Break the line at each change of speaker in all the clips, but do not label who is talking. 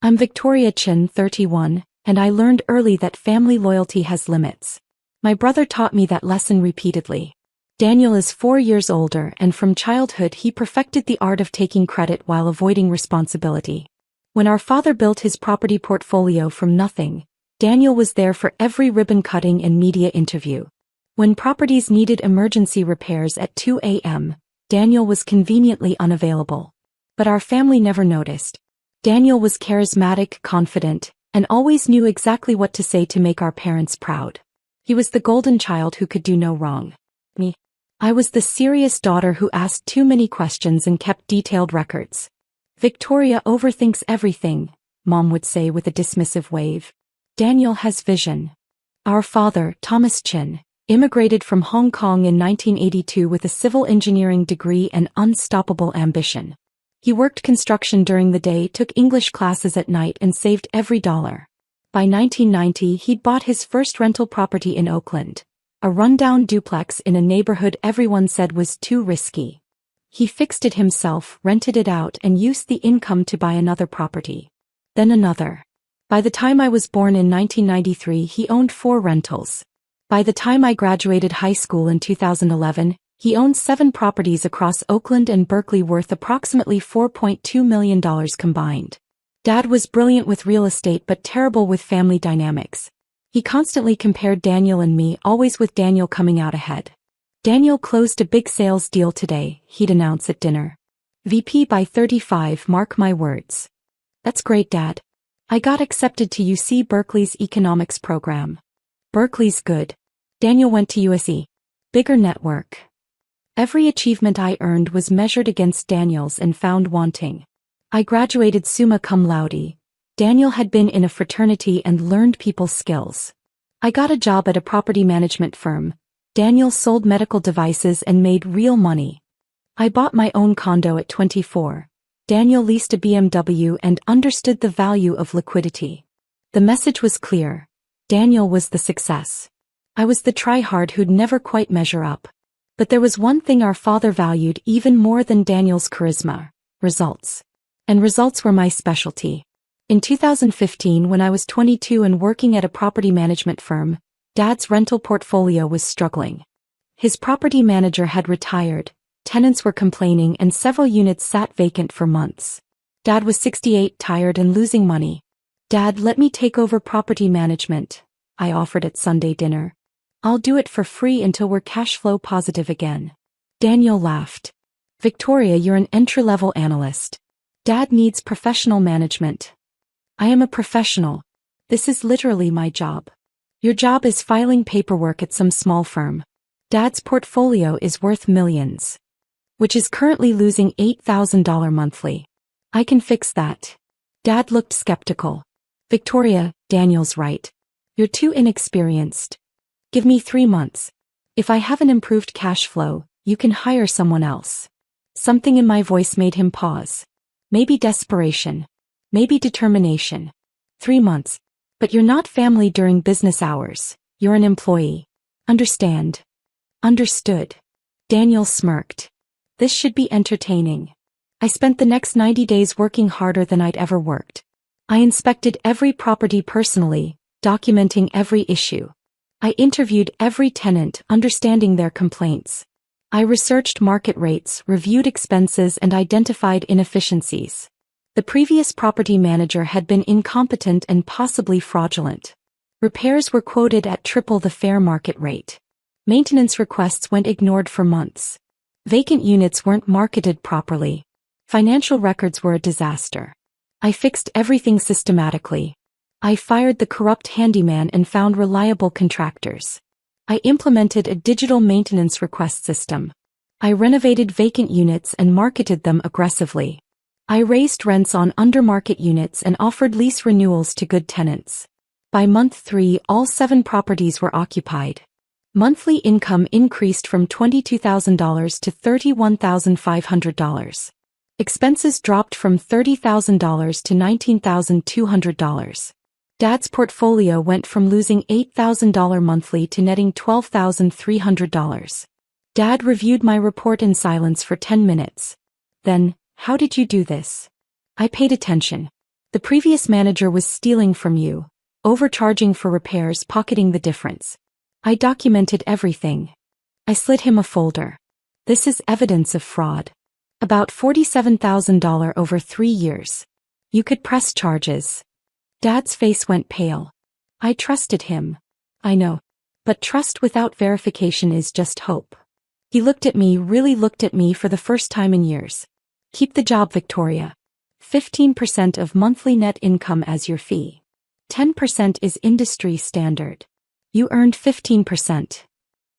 I'm Victoria Chin, 31, and I learned early that family loyalty has limits. My brother taught me that lesson repeatedly. Daniel is 4 years older, and from childhood he perfected the art of taking credit while avoiding responsibility. When our father built his property portfolio from nothing, Daniel was there for every ribbon cutting and media interview. When properties needed emergency repairs at 2 a.m., Daniel was conveniently unavailable. But our family never noticed. Daniel was charismatic, confident, and always knew exactly what to say to make our parents proud. He was the golden child who could do no wrong. Me. I was the serious daughter who asked too many questions and kept detailed records. Victoria overthinks everything, Mom would say with a dismissive wave. Daniel has vision. Our father, Thomas Chin, immigrated from Hong Kong in 1982 with a civil engineering degree and unstoppable ambition. He worked construction during the day, took English classes at night, and saved every dollar. By 1990, he'd bought his first rental property in Oakland, a rundown duplex in a neighborhood everyone said was too risky. He fixed it himself, rented it out, and used the income to buy another property. Then another. By the time I was born in 1993, he owned 4 rentals. By the time I graduated high school in 2011, he owned 7 properties across Oakland and Berkeley worth approximately $4.2 million combined. Dad was brilliant with real estate but terrible with family dynamics. He constantly compared Daniel and me, always with Daniel coming out ahead. Daniel closed a big sales deal today, he'd announce at dinner. VP by 35, mark my words. That's great, Dad. I got accepted to UC Berkeley's economics program. Berkeley's good. Daniel went to USC. Bigger network. Every achievement I earned was measured against Daniel's and found wanting. I graduated summa cum laude. Daniel had been in a fraternity and learned people skills. I got a job at a property management firm. Daniel sold medical devices and made real money. I bought my own condo at 24. Daniel leased a BMW and understood the value of liquidity. The message was clear. Daniel was the success. I was the try-hard who'd never quite measure up. But there was one thing our father valued even more than Daniel's charisma: results. And results were my specialty. In 2015, when I was 22 and working at a property management firm, Dad's rental portfolio was struggling. His property manager had retired, tenants were complaining, and several units sat vacant for months. Dad was 68, tired and losing money. "Dad, let me take over property management," I offered at Sunday dinner. "I'll do it for free until we're cash flow positive again." Daniel laughed. "Victoria, you're an entry-level analyst. Dad needs professional management." "I am a professional. This is literally my job." "Your job is filing paperwork at some small firm. Dad's portfolio is worth millions. Which is currently losing $8,000 monthly. I can fix that." Dad looked skeptical. "Victoria, Daniel's right. You're too inexperienced. Give me 3 months. If I haven't improved cash flow, you can hire someone else." Something in my voice made him pause. Maybe desperation. Maybe determination. 3 months. "But you're not family during business hours. You're an employee. Understand?" "Understood." Daniel smirked. "This should be entertaining." I spent the next 90 days working harder than I'd ever worked. I inspected every property personally, documenting every issue. I interviewed every tenant, understanding their complaints. I researched market rates, reviewed expenses, and identified inefficiencies. The previous property manager had been incompetent and possibly fraudulent. Repairs were quoted at triple the fair market rate. Maintenance requests went ignored for months. Vacant units weren't marketed properly. Financial records were a disaster. I fixed everything systematically. I fired the corrupt handyman and found reliable contractors. I implemented a digital maintenance request system. I renovated vacant units and marketed them aggressively. I raised rents on under-market units and offered lease renewals to good tenants. By month 3, all 7 properties were occupied. Monthly income increased from $22,000 to $31,500. Expenses dropped from $30,000 to $19,200. Dad's portfolio went from losing $8,000 monthly to netting $12,300. Dad reviewed my report in silence for 10 minutes. Then, "How did you do this?" I paid attention. The previous manager was stealing from you, overcharging for repairs, pocketing the difference. I documented everything. I slid him a folder. This is evidence of fraud. About $47,000 over 3 years. You could press charges. Dad's face went pale. I trusted him. I know. But trust without verification is just hope. He looked at me, really looked at me for the first time in years. Keep the job, Victoria. 15% of monthly net income as your fee. 10% is industry standard. You earned 15%.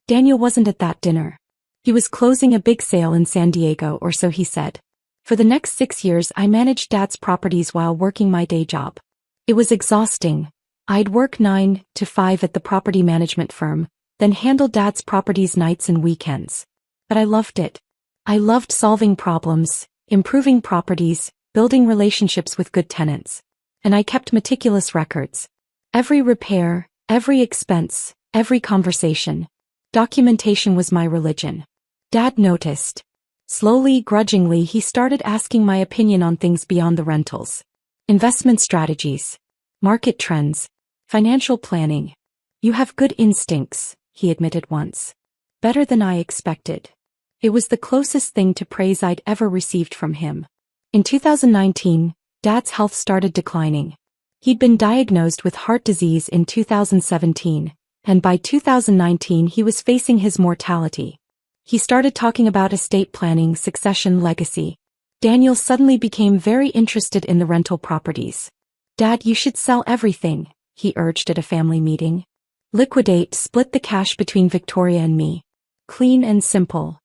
Daniel wasn't at that dinner. He was closing a big sale in San Diego, or so he said. For the next 6 years I managed Dad's properties while working my day job. It was exhausting. I'd work 9 to 5 at the property management firm, then handle Dad's properties nights and weekends. But I loved it. I loved solving problems, improving properties, building relationships with good tenants. And I kept meticulous records. Every repair, every expense, every conversation. Documentation was my religion. Dad noticed. Slowly, grudgingly, he started asking my opinion on things beyond the rentals. Investment strategies. Market trends. Financial planning. You have good instincts, he admitted once. Better than I expected. It was the closest thing to praise I'd ever received from him. In 2019, Dad's health started declining. He'd been diagnosed with heart disease in 2017, and by 2019 he was facing his mortality. He started talking about estate planning, succession, legacy. Daniel suddenly became very interested in the rental properties. Dad, you should sell everything, he urged at a family meeting. Liquidate, split the cash between Victoria and me. Clean and simple.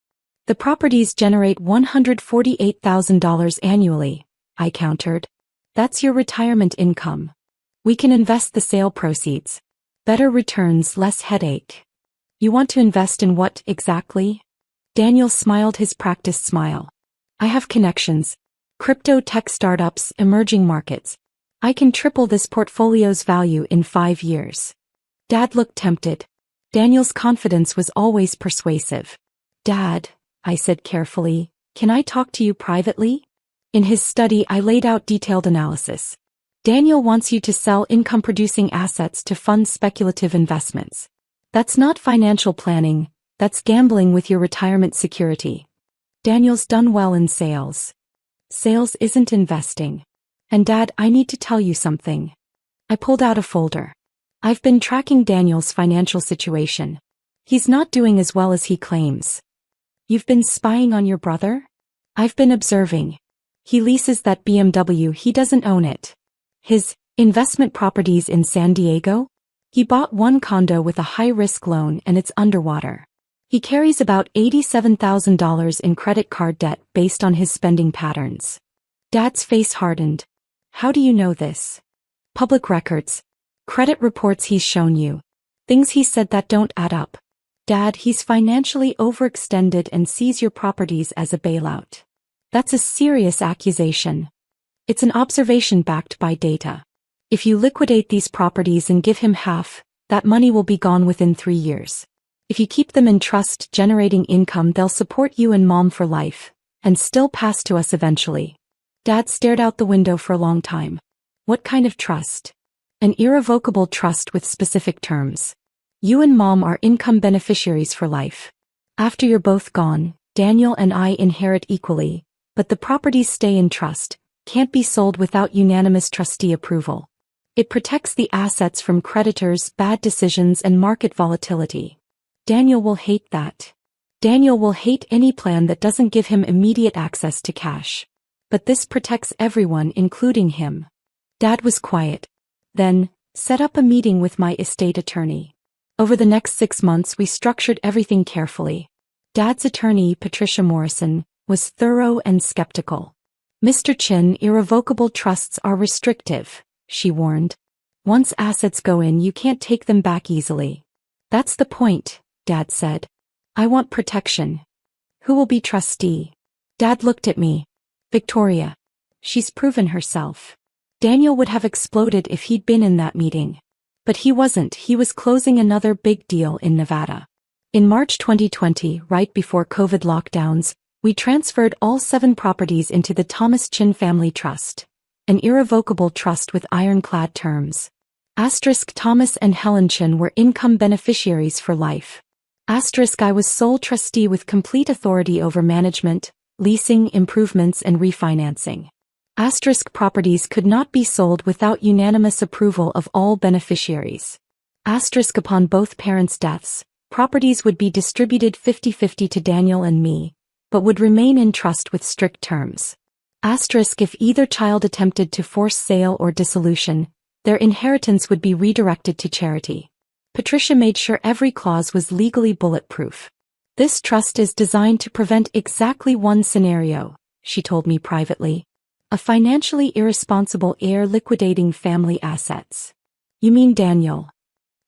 The properties generate $148,000 annually, I countered. That's your retirement income. We can invest the sale proceeds. Better returns, less headache. You want to invest in what exactly? Daniel smiled his practiced smile. I have connections. Crypto, tech startups, emerging markets. I can triple this portfolio's value in 5 years. Dad looked tempted. Daniel's confidence was always persuasive. Dad, I said carefully, can I talk to you privately? In his study I laid out detailed analysis. Daniel wants you to sell income-producing assets to fund speculative investments. That's not financial planning, that's gambling with your retirement security. Daniel's done well in sales. Sales isn't investing. And Dad, I need to tell you something. I pulled out a folder. I've been tracking Daniel's financial situation. He's not doing as well as he claims. You've been spying on your brother? I've been observing. He leases that BMW, he doesn't own it. His investment properties in San Diego? He bought one condo with a high-risk loan and it's underwater. He carries about $87,000 in credit card debt based on his spending patterns. Dad's face hardened. How do you know this? Public records. Credit reports he's shown you. Things he said that don't add up. Dad, he's financially overextended and sees your properties as a bailout. That's a serious accusation. It's an observation backed by data. If you liquidate these properties and give him half, that money will be gone within 3 years. If you keep them in trust, generating income, they'll support you and Mom for life, and still pass to us eventually. Dad stared out the window for a long time. What kind of trust? An irrevocable trust with specific terms. You and Mom are income beneficiaries for life. After you're both gone, Daniel and I inherit equally, but the properties stay in trust, can't be sold without unanimous trustee approval. It protects the assets from creditors, bad decisions, and market volatility. Daniel will hate that. Daniel will hate any plan that doesn't give him immediate access to cash. But this protects everyone, including him. Dad was quiet. Then, set up a meeting with my estate attorney. Over the next 6 months we structured everything carefully. Dad's attorney, Patricia Morrison, was thorough and skeptical. Mr. Chin, irrevocable trusts are restrictive, she warned. Once assets go in, you can't take them back easily. That's the point, Dad said. I want protection. Who will be trustee? Dad looked at me. Victoria. She's proven herself. Daniel would have exploded if he'd been in that meeting. But he wasn't. He was closing another big deal in Nevada. In March 2020, right before COVID lockdowns, we transferred all 7 properties into the Thomas Chin Family Trust. an irrevocable trust with ironclad terms. Asterisk Thomas and Helen Chin were income beneficiaries for life. Asterisk I was sole trustee with complete authority over management, leasing, improvements and refinancing. Asterisk properties could not be sold without unanimous approval of all beneficiaries. Asterisk upon both parents' deaths, properties would be distributed 50-50 to Daniel and me, but would remain in trust with strict terms. Asterisk if either child attempted to force sale or dissolution, their inheritance would be redirected to charity. Patricia made sure every clause was legally bulletproof. This trust is designed to prevent exactly one scenario, she told me privately. A financially irresponsible heir liquidating family assets. You mean Daniel?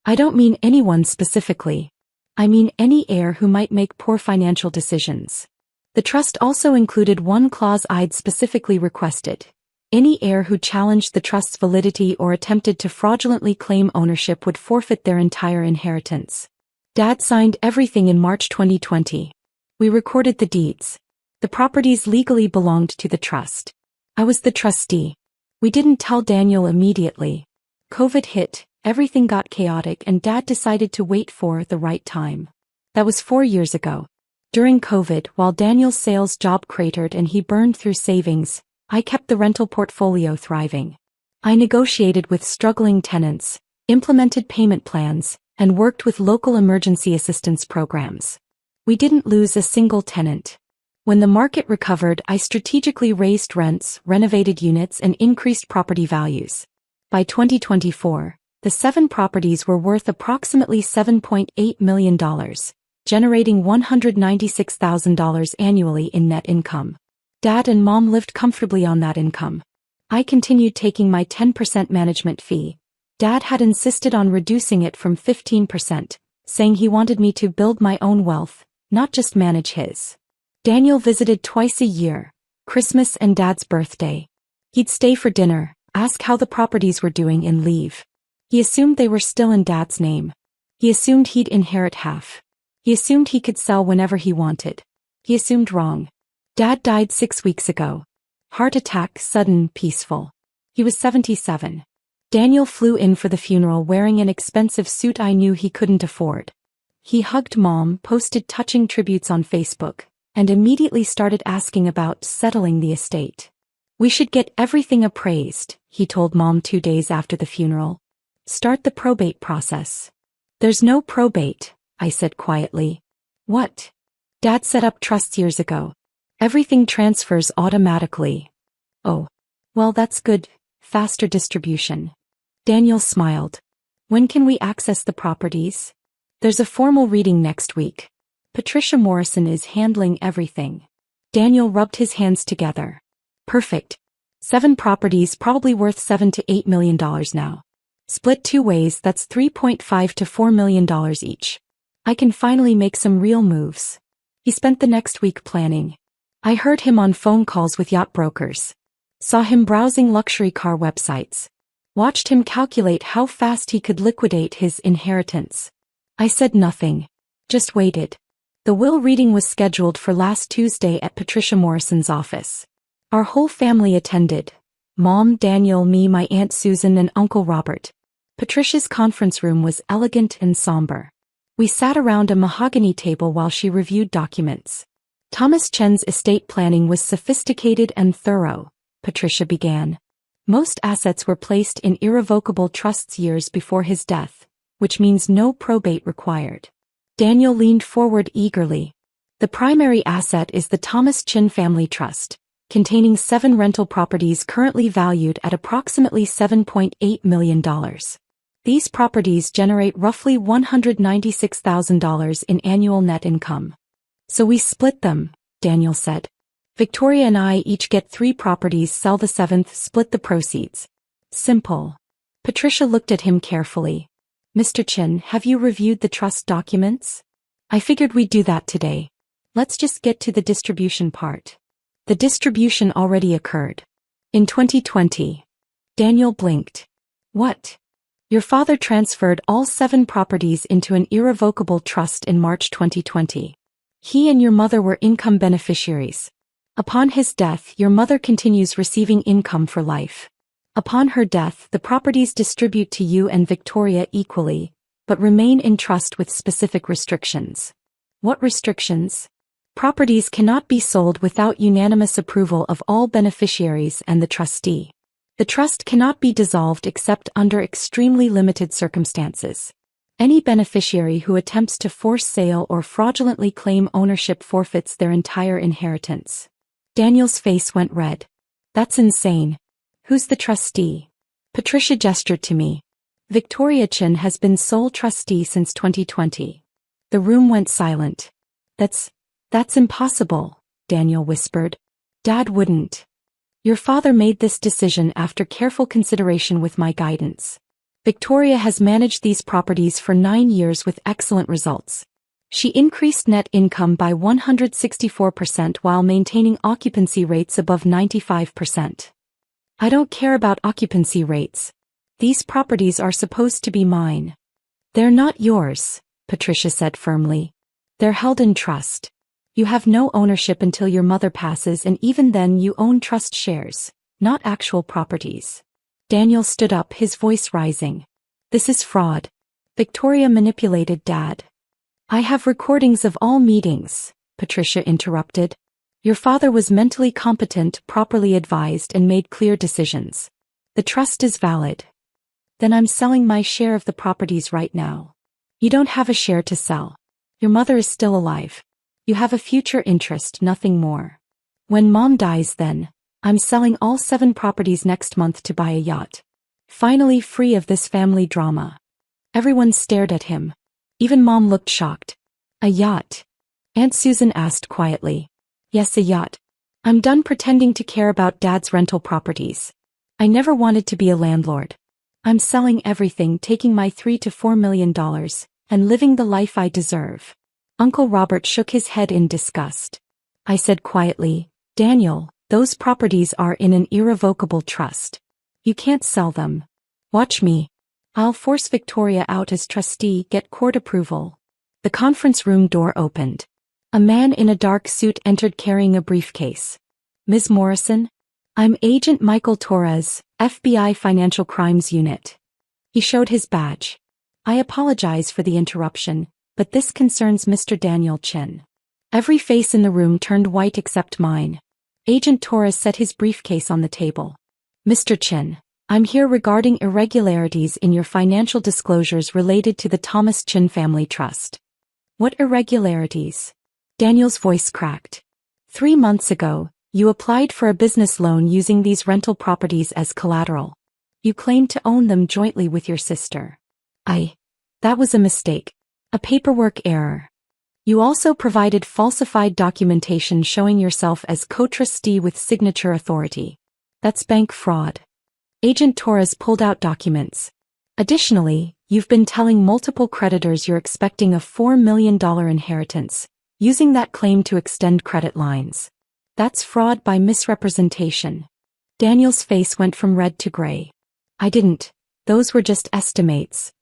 I don't mean anyone specifically. I mean any heir who might make poor financial decisions. The trust also included one clause I'd specifically requested. Any heir who challenged the trust's validity or attempted to fraudulently claim ownership would forfeit their entire inheritance. Dad signed everything in March 2020. We recorded the deeds. The properties legally belonged to the trust. I was the trustee. We didn't tell Daniel immediately. COVID hit, everything got chaotic and Dad decided to wait for the right time. That was 4 years ago. During COVID, while Daniel's sales job cratered and he burned through savings, I kept the rental portfolio thriving. I negotiated with struggling tenants, implemented payment plans, and worked with local emergency assistance programs. We didn't lose a single tenant. When the market recovered, I strategically raised rents, renovated units, and increased property values. By 2024, the 7 properties were worth approximately $7.8 million, generating $196,000 annually in net income. Dad and Mom lived comfortably on that income. I continued taking my 10% management fee. Dad had insisted on reducing it from 15%, saying he wanted me to build my own wealth, not just manage his. Daniel visited twice a year, Christmas and Dad's birthday. He'd stay for dinner, ask how the properties were doing and leave. He assumed they were still in Dad's name. He assumed he'd inherit half. He assumed he could sell whenever he wanted. He assumed wrong. Dad died 6 weeks ago. Heart attack, sudden, peaceful. He was 77. Daniel flew in for the funeral wearing an expensive suit I knew he couldn't afford. He hugged Mom, posted touching tributes on Facebook, and immediately started asking about settling the estate. We should get everything appraised, he told Mom 2 days after the funeral. Start the probate process. There's no probate, I said quietly. What? Dad set up trusts years ago. Everything transfers automatically. Oh. Well, that's good. Faster distribution. Daniel smiled. When can we access the properties? There's a formal reading next week. Patricia Morrison is handling everything. Daniel rubbed his hands together. Perfect. 7 properties probably worth $7 to $8 million now. Split 2 ways, that's $3.5 to $4 million each. I can finally make some real moves. He spent the next week planning. I heard him on phone calls with yacht brokers. Saw him browsing luxury car websites. Watched him calculate how fast he could liquidate his inheritance. I said nothing. Just waited. The will reading was scheduled for last Tuesday at Patricia Morrison's office. Our whole family attended. Mom, Daniel, me, my Aunt Susan, and Uncle Robert. Patricia's conference room was elegant and somber. We sat around a mahogany table while she reviewed documents. Thomas Chen's estate planning was sophisticated and thorough, Patricia began. Most assets were placed in irrevocable trusts years before his death, which means no probate required. Daniel leaned forward eagerly. The primary asset is the Thomas Chin Family Trust, containing 7 rental properties currently valued at approximately $7.8 million. These properties generate roughly $196,000 in annual net income. So we split them, Daniel said. Victoria and I each get 3 properties, sell the 7th, split the proceeds. Simple. Patricia looked at him carefully. Mr. Chin, have you reviewed the trust documents? I figured we'd do that today. Let's just get to the distribution part. The distribution already occurred. In 2020. Daniel blinked. What? Your father transferred all 7 properties into an irrevocable trust in March 2020. He and your mother were income beneficiaries. Upon his death, your mother continues receiving income for life. Upon her death, the properties distribute to you and Victoria equally, but remain in trust with specific restrictions. What restrictions? Properties cannot be sold without unanimous approval of all beneficiaries and the trustee. The trust cannot be dissolved except under extremely limited circumstances. Any beneficiary who attempts to force sale or fraudulently claim ownership forfeits their entire inheritance. Daniel's face went red. That's insane. Who's the trustee? Patricia gestured to me. Victoria Chin has been sole trustee since 2020. The room went silent. That's impossible, Daniel whispered. Dad wouldn't. Your father made this decision after careful consideration with my guidance. Victoria has managed these properties for 9 years with excellent results. She increased net income by 164% while maintaining occupancy rates above 95%. I don't care about occupancy rates. These properties are supposed to be mine. They're not yours, Patricia said firmly. They're held in trust. You have no ownership until your mother passes, and even then you own trust shares, not actual properties. Daniel stood up, his voice rising. This is fraud. Victoria manipulated Dad. I have recordings of all meetings, Patricia interrupted. Your father was mentally competent, properly advised, and made clear decisions. The trust is valid. Then I'm selling my share of the properties right now. You don't have a share to sell. Your mother is still alive. You have a future interest, nothing more. When Mom dies, then, I'm selling all 7 properties next month to buy a yacht. Finally free of this family drama. Everyone stared at him. Even Mom looked shocked. A yacht? Aunt Susan asked quietly. Yes, a yacht. I'm done pretending to care about Dad's rental properties. I never wanted to be a landlord. I'm selling everything, taking my $3 to $4 million, and living the life I deserve. Uncle Robert shook his head in disgust. I said quietly, Daniel, those properties are in an irrevocable trust. You can't sell them. Watch me. I'll force Victoria out as trustee, get court approval. The conference room door opened. A man in a dark suit entered carrying a briefcase. Ms. Morrison? I'm Agent Michael Torres, FBI Financial Crimes Unit. He showed his badge. I apologize for the interruption, but this concerns Mr. Daniel Chin. Every face in the room turned white except mine. Agent Torres set his briefcase on the table. Mr. Chin, I'm here regarding irregularities in your financial disclosures related to the Thomas Chin Family Trust. What irregularities? Daniel's voice cracked. 3 months ago, you applied for a business loan using these rental properties as collateral. You claimed to own them jointly with your sister. That was a mistake. A paperwork error. You also provided falsified documentation showing yourself as co-trustee with signature authority. That's bank fraud. Agent Torres pulled out documents. Additionally, you've been telling multiple creditors you're expecting a $4 million inheritance, using that claim to extend credit lines. That's fraud by misrepresentation. Daniel's face went from red to gray. I didn't. Those were just estimates.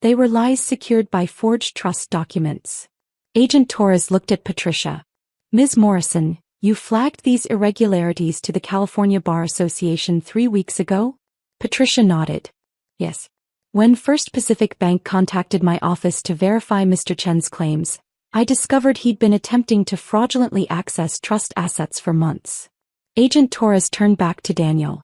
They were lies secured by forged trust documents. Agent Torres looked at Patricia. Ms. Morrison, you flagged these irregularities to the California Bar Association 3 weeks ago? Patricia nodded. Yes. When First Pacific Bank contacted my office to verify Mr. Chen's claims, I discovered he'd been attempting to fraudulently access trust assets for months. Agent Torres turned back to Daniel.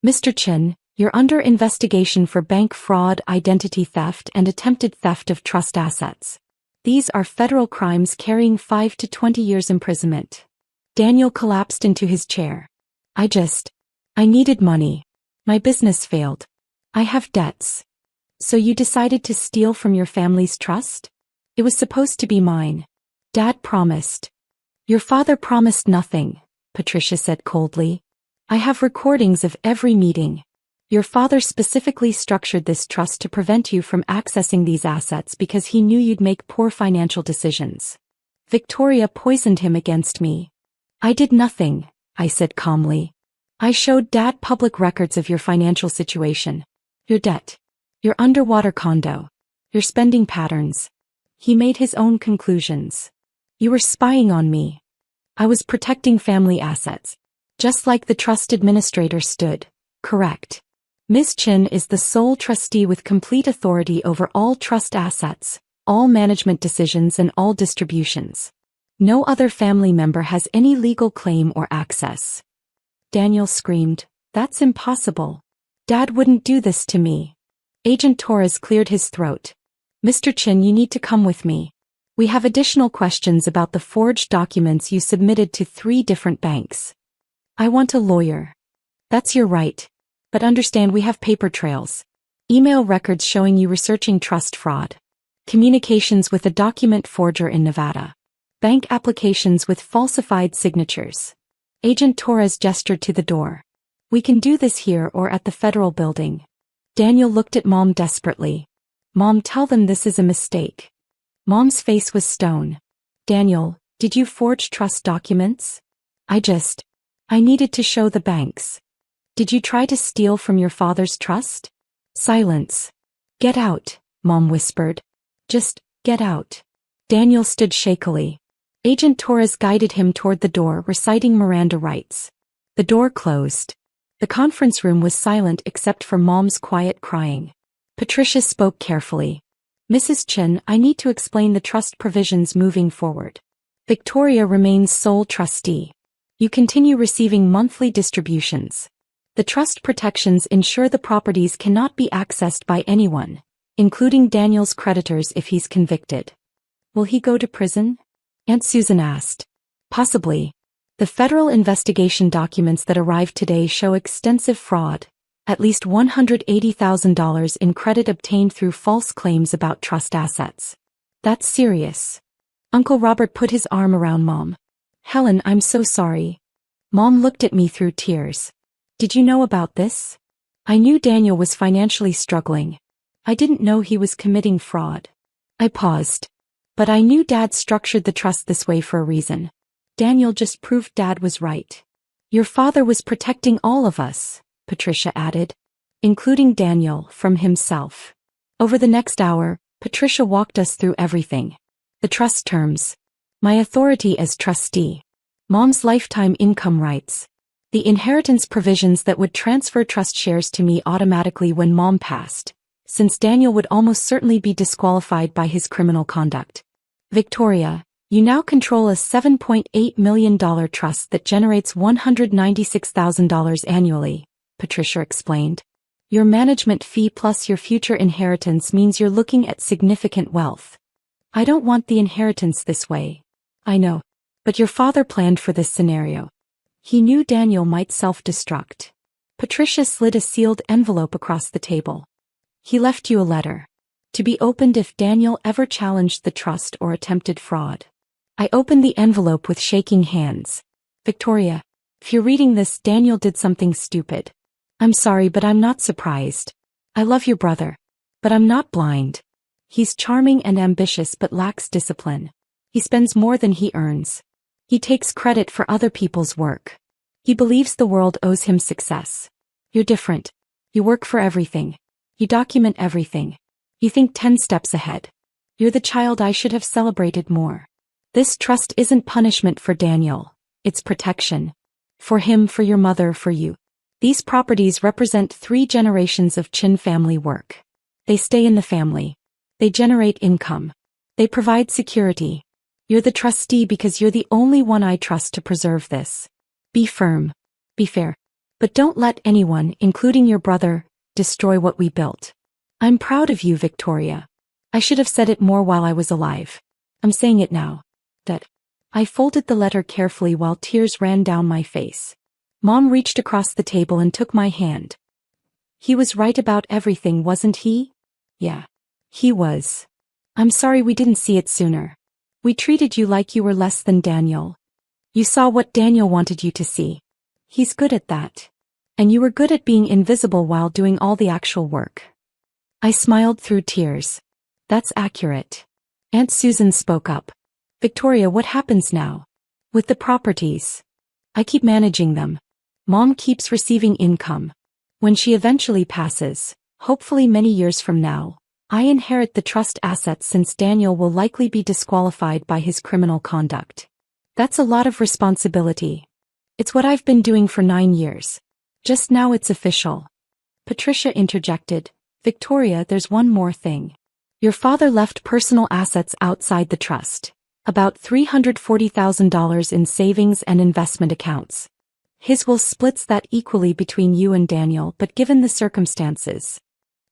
Mr. Chen, you're under investigation for bank fraud, identity theft, and attempted theft of trust assets. These are federal crimes carrying 5 to 20 years imprisonment. Daniel collapsed into his chair. I needed money. My business failed. I have debts. So you decided to steal from your family's trust? It was supposed to be mine. Dad promised. Your father promised nothing, Patricia said coldly. I have recordings of every meeting. Your father specifically structured this trust to prevent you from accessing these assets because he knew you'd make poor financial decisions. Victoria poisoned him against me. I did nothing, I said calmly. I showed Dad public records of your financial situation. Your debt. Your underwater condo. Your spending patterns. He made his own conclusions. You were spying on me. I was protecting family assets. Just like the trust administrator stood. Correct. Ms. Chin is the sole trustee with complete authority over all trust assets, all management decisions and all distributions. No other family member has any legal claim or access. Daniel screamed, "That's impossible. Dad wouldn't do this to me." Agent Torres cleared his throat. "Mr. Chin, you need to come with me. We have additional questions about the forged documents you submitted to 3 different banks." "I want a lawyer." "That's your right. But understand we have paper trails. Email records showing you researching trust fraud. Communications with a document forger in Nevada. Bank applications with falsified signatures." Agent Torres gestured to the door. "We can do this here or at the federal building." Daniel looked at Mom desperately. "Mom, tell them this is a mistake." Mom's face was stone. "Daniel, did you forge trust documents?" I needed to show the banks." "Did you try to steal from your father's trust?" Silence. "Get out," Mom whispered. "Just, get out." Daniel stood shakily. Agent Torres guided him toward the door, reciting Miranda rights. The door closed. The conference room was silent except for Mom's quiet crying. Patricia spoke carefully. "Mrs. Chin, I need to explain the trust provisions moving forward. Victoria remains sole trustee. You continue receiving monthly distributions. The trust protections ensure the properties cannot be accessed by anyone, including Daniel's creditors if he's convicted." "Will he go to prison?" Aunt Susan asked. "Possibly. The federal investigation documents that arrived today show extensive fraud, at least $180,000 in credit obtained through false claims about trust assets." "That's serious." Uncle Robert put his arm around Mom. "Helen, I'm so sorry." Mom looked at me through tears. "Did you know about this?" "I knew Daniel was financially struggling. I didn't know he was committing fraud." I paused. "But I knew Dad structured the trust this way for a reason. Daniel just proved Dad was right." "Your father was protecting all of us," Patricia added, "including Daniel, from himself." Over the next hour, Patricia walked us through everything. The trust terms. My authority as trustee. Mom's lifetime income rights. The inheritance provisions that would transfer trust shares to me automatically when Mom passed, since Daniel would almost certainly be disqualified by his criminal conduct. "Victoria, you now control a $7.8 million trust that generates $196,000 annually," Patricia explained. "Your management fee plus your future inheritance means you're looking at significant wealth." "I don't want the inheritance this way." "I know. But your father planned for this scenario. He knew Daniel might self-destruct." Patricia slid a sealed envelope across the table. "He left you a letter. To be opened if Daniel ever challenged the trust or attempted fraud." I opened the envelope with shaking hands. "Victoria, if you're reading this, Daniel did something stupid. I'm sorry, but I'm not surprised. I love your brother. But I'm not blind. He's charming and ambitious but lacks discipline. He spends more than he earns. He takes credit for other people's work. He believes the world owes him success. You're different. You work for everything. You document everything. You think 10 steps ahead. You're the child I should have celebrated more. This trust isn't punishment for Daniel. It's protection. For him, for your mother, for you. These properties represent 3 generations of Chin family work. They stay in the family. They generate income. They provide security. You're the trustee because you're the only one I trust to preserve this. Be firm. Be fair. But don't let anyone, including your brother, destroy what we built. I'm proud of you, Victoria. I should have said it more while I was alive. I'm saying it now. That." I folded the letter carefully while tears ran down my face. Mom reached across the table and took my hand. "He was right about everything, wasn't he?" "Yeah. He was. I'm sorry we didn't see it sooner. We treated you like you were less than Daniel. You saw what Daniel wanted you to see. He's good at that. And you were good at being invisible while doing all the actual work." I smiled through tears. "That's accurate." Aunt Susan spoke up. "Victoria, what happens now? With the properties?" "I keep managing them. Mom keeps receiving income. When she eventually passes, hopefully many years from now, I inherit the trust assets since Daniel will likely be disqualified by his criminal conduct. That's a lot of responsibility. It's what I've been doing for 9 years. Just now it's official. Patricia interjected. Victoria, there's one more thing. Your father left personal assets outside the trust. About $340,000 in savings and investment accounts. His will splits that equally between you and Daniel, but given the circumstances.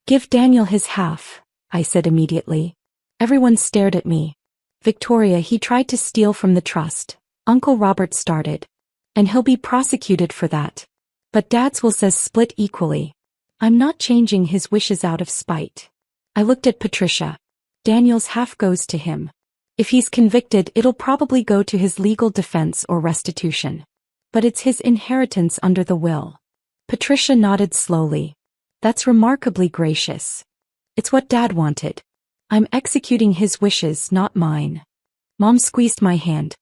Give Daniel his half, I said immediately. Everyone stared at me. Victoria, he tried to steal from the trust. Uncle Robert started. And he'll be prosecuted for that. But Dad's will says split equally. I'm not changing his wishes out of spite. I looked at Patricia. Daniel's half goes to him. If he's convicted, it'll probably go to his legal defense or restitution. But it's his inheritance under the will. Patricia nodded slowly. That's remarkably gracious. It's what Dad wanted. I'm executing his wishes, not mine. Mom squeezed my hand.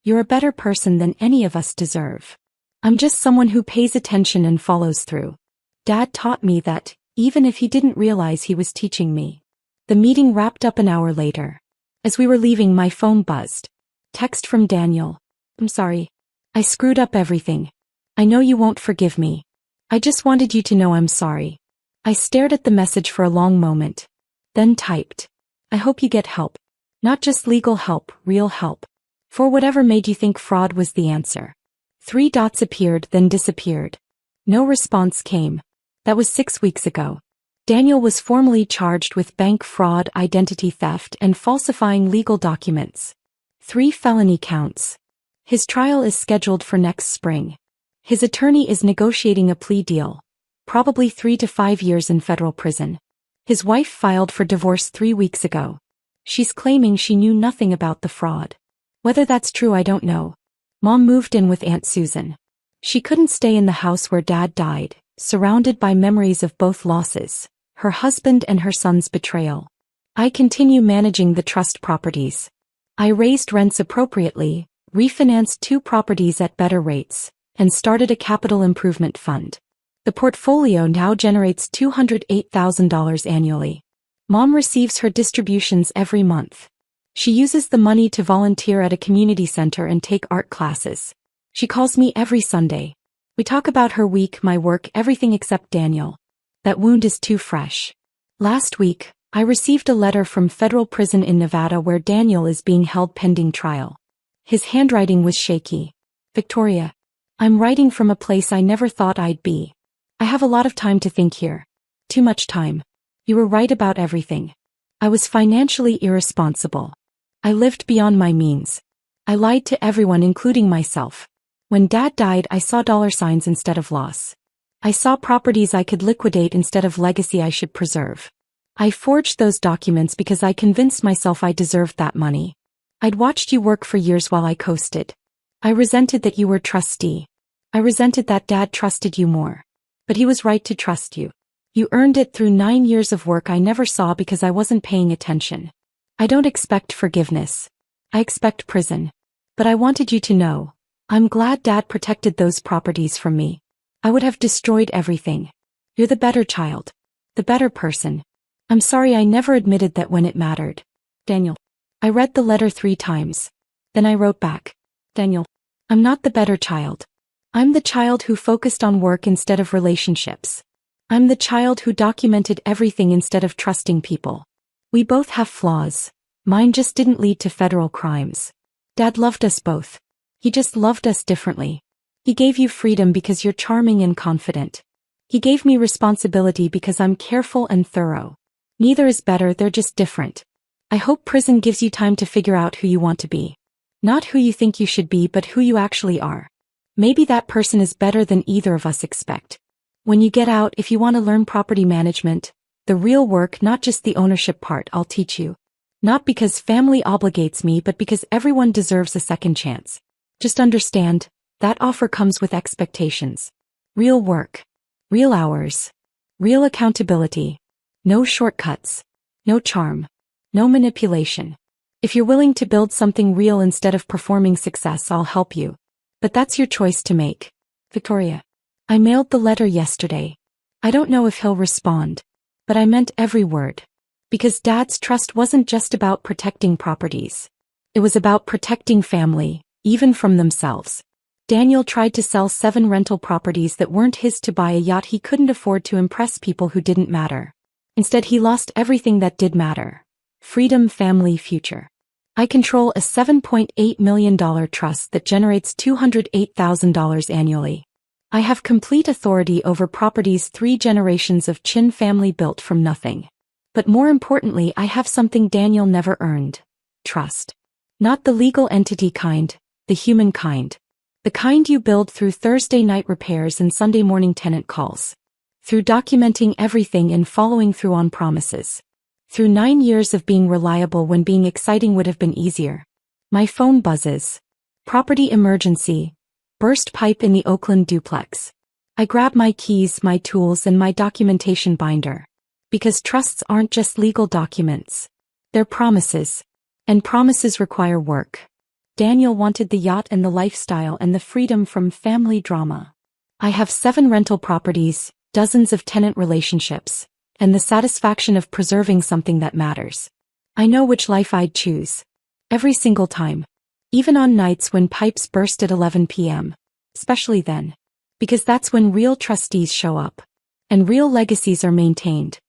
You're a better person than any of us deserve. I'm just someone who pays attention and follows through. Dad taught me that, even if he didn't realize he was teaching me. The meeting wrapped up an hour later. As we were leaving, my phone buzzed. Text from Daniel. I'm sorry. I screwed up everything. I know you won't forgive me. I just wanted you to know I'm sorry. I stared at the message for a long moment. Then typed. I hope you get help. Not just legal help, real help. For whatever made you think fraud was the answer. 3 dots appeared, then disappeared. No response came. That was 6 weeks ago. Daniel was formally charged with bank fraud, identity theft, and falsifying legal documents. 3 felony counts. His trial is scheduled for next spring. His attorney is negotiating a plea deal. Probably 3 to 5 years in federal prison. His wife filed for divorce 3 weeks ago. She's claiming she knew nothing about the fraud. Whether that's true, I don't know. Mom moved in with Aunt Susan. She couldn't stay in the house where Dad died, surrounded by memories of both losses. Her husband and her son's betrayal. I continue managing the trust properties. I raised rents appropriately, refinanced 2 properties at better rates, and started a capital improvement fund. The portfolio now generates $208,000 annually. Mom receives her distributions every month. She uses the money to volunteer at a community center and take art classes. She calls me every Sunday. We talk about her week, my work, everything except Daniel. That wound is too fresh. Last week, I received a letter from federal prison in Nevada where Daniel is being held pending trial. His handwriting was shaky. Victoria, I'm writing from a place I never thought I'd be. I have a lot of time to think here. Too much time. You were right about everything. I was financially irresponsible. I lived beyond my means. I lied to everyone, including myself. When Dad died, I saw dollar signs instead of loss. I saw properties I could liquidate instead of legacy I should preserve. I forged those documents because I convinced myself I deserved that money. I'd watched you work for years while I coasted. I resented that you were trustee. I resented that Dad trusted you more. But he was right to trust you. You earned it through 9 years of work I never saw because I wasn't paying attention. I don't expect forgiveness. I expect prison. But I wanted you to know. I'm glad Dad protected those properties from me. I would have destroyed everything. You're the better child. The better person. I'm sorry I never admitted that when it mattered. Daniel. I read the letter 3 times. Then I wrote back. Daniel. I'm not the better child. I'm the child who focused on work instead of relationships. I'm the child who documented everything instead of trusting people. We both have flaws. Mine just didn't lead to federal crimes. Dad loved us both. He just loved us differently. He gave you freedom because you're charming and confident. He gave me responsibility because I'm careful and thorough. Neither is better, they're just different. I hope prison gives you time to figure out who you want to be. Not who you think you should be, but who you actually are. Maybe that person is better than either of us expect. When you get out, if you want to learn property management, the real work, not just the ownership part, I'll teach you. Not because family obligates me, but because everyone deserves a second chance. Just understand, that offer comes with expectations. Real work. Real hours. Real accountability. No shortcuts. No charm. No manipulation. If you're willing to build something real instead of performing success, I'll help you. But that's your choice to make. Victoria. I mailed the letter yesterday. I don't know if he'll respond. But I meant every word. Because Dad's trust wasn't just about protecting properties. It was about protecting family, even from themselves. Daniel tried to sell 7 rental properties that weren't his to buy a yacht he couldn't afford to impress people who didn't matter. Instead, he lost everything that did matter: freedom, family, future. I control a $7.8 million trust that generates $208,000 annually. I have complete authority over properties 3 generations of Chin family built from nothing. But more importantly, I have something Daniel never earned: trust. Not the legal entity kind, the human kind. The kind you build through Thursday night repairs and Sunday morning tenant calls. Through documenting everything and following through on promises. Through 9 years of being reliable when being exciting would have been easier. My phone buzzes. Property emergency. Burst pipe in the Oakland duplex. I grab my keys, my tools, and my documentation binder. Because trusts aren't just legal documents. They're promises. And promises require work. Daniel wanted the yacht and the lifestyle and the freedom from family drama. I have 7 rental properties, dozens of tenant relationships, and the satisfaction of preserving something that matters. I know which life I'd choose. Every single time. Even on nights when pipes burst at 11 p.m. Especially then. Because that's when real trustees show up. And real legacies are maintained.